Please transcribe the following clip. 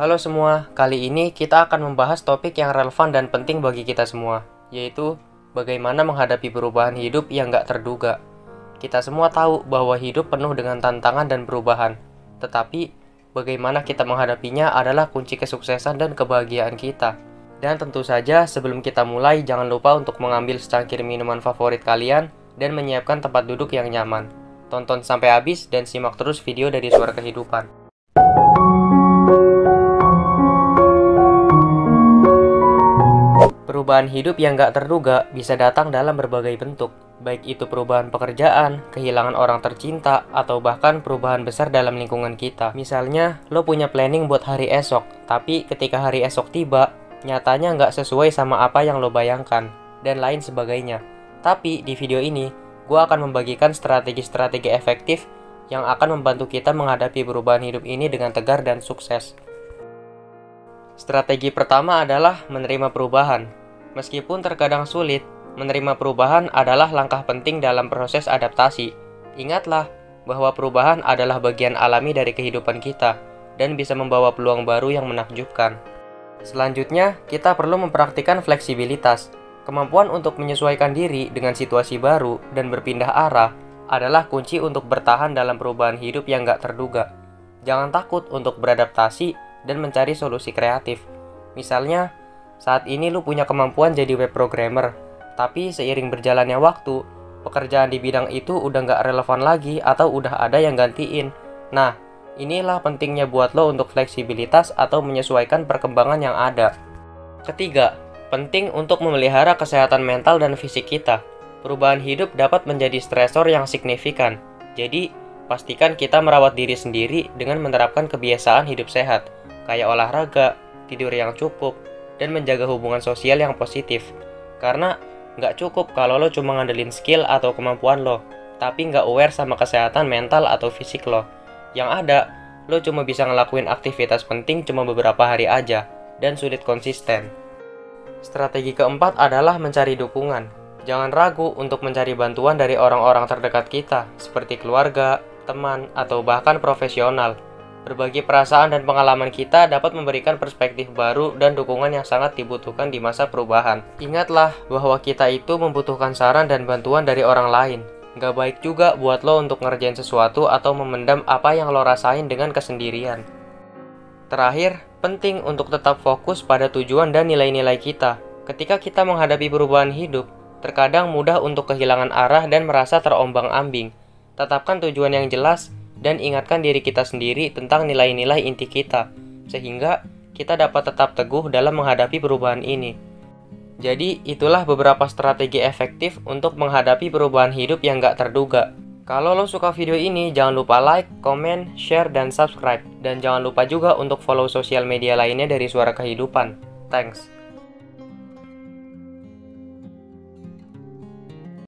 Halo semua, kali ini kita akan membahas topik yang relevan dan penting bagi kita semua, yaitu bagaimana menghadapi perubahan hidup yang gak terduga. Kita semua tahu bahwa hidup penuh dengan tantangan dan perubahan, tetapi bagaimana kita menghadapinya adalah kunci kesuksesan dan kebahagiaan kita. Dan tentu saja sebelum kita mulai, jangan lupa untuk mengambil secangkir minuman favorit kalian dan menyiapkan tempat duduk yang nyaman. Tonton sampai habis dan simak terus video dari Suara Kehidupan. Perubahan hidup yang gak terduga bisa datang dalam berbagai bentuk, baik itu perubahan pekerjaan, kehilangan orang tercinta, atau bahkan perubahan besar dalam lingkungan kita. Misalnya, lo punya planning buat hari esok, tapi ketika hari esok tiba, nyatanya gak sesuai sama apa yang lo bayangkan, dan lain sebagainya. Tapi di video ini, gue akan membagikan strategi-strategi efektif yang akan membantu kita menghadapi perubahan hidup ini dengan tegar dan sukses. Strategi pertama adalah menerima perubahan. Meskipun terkadang sulit, menerima perubahan adalah langkah penting dalam proses adaptasi. Ingatlah bahwa perubahan adalah bagian alami dari kehidupan kita dan bisa membawa peluang baru yang menakjubkan. Selanjutnya, kita perlu mempraktikkan fleksibilitas. Kemampuan untuk menyesuaikan diri dengan situasi baru dan berpindah arah adalah kunci untuk bertahan dalam perubahan hidup yang gak terduga. Jangan takut untuk beradaptasi dan mencari solusi kreatif. Misalnya, saat ini lu punya kemampuan jadi web programmer, tapi seiring berjalannya waktu, pekerjaan di bidang itu udah nggak relevan lagi atau udah ada yang gantiin. Nah, inilah pentingnya buat lo untuk fleksibilitas atau menyesuaikan perkembangan yang ada. Ketiga, penting untuk memelihara kesehatan mental dan fisik kita. Perubahan hidup dapat menjadi stresor yang signifikan, jadi pastikan kita merawat diri sendiri dengan menerapkan kebiasaan hidup sehat, kayak olahraga, tidur yang cukup, dan menjaga hubungan sosial yang positif. Karena nggak cukup kalau lo cuma ngandelin skill atau kemampuan lo, tapi nggak aware sama kesehatan mental atau fisik lo. Yang ada, lo cuma bisa ngelakuin aktivitas penting cuma beberapa hari aja, dan sulit konsisten. Strategi keempat adalah mencari dukungan. Jangan ragu untuk mencari bantuan dari orang-orang terdekat kita, seperti keluarga, teman, atau bahkan profesional. Berbagi perasaan dan pengalaman kita dapat memberikan perspektif baru dan dukungan yang sangat dibutuhkan di masa perubahan. Ingatlah bahwa kita itu membutuhkan saran dan bantuan dari orang lain. Gak baik juga buat lo untuk ngerjain sesuatu atau memendam apa yang lo rasain dengan kesendirian. Terakhir, penting untuk tetap fokus pada tujuan dan nilai-nilai kita. Ketika kita menghadapi perubahan hidup, terkadang mudah untuk kehilangan arah dan merasa terombang-ambing. Tetapkan tujuan yang jelas dan ingatkan diri kita sendiri tentang nilai-nilai inti kita, sehingga kita dapat tetap teguh dalam menghadapi perubahan ini. Jadi, itulah beberapa strategi efektif untuk menghadapi perubahan hidup yang gak terduga. Kalau lo suka video ini, jangan lupa like, komen, share, dan subscribe. Dan jangan lupa juga untuk follow sosial media lainnya dari Suara Kehidupan. Thanks.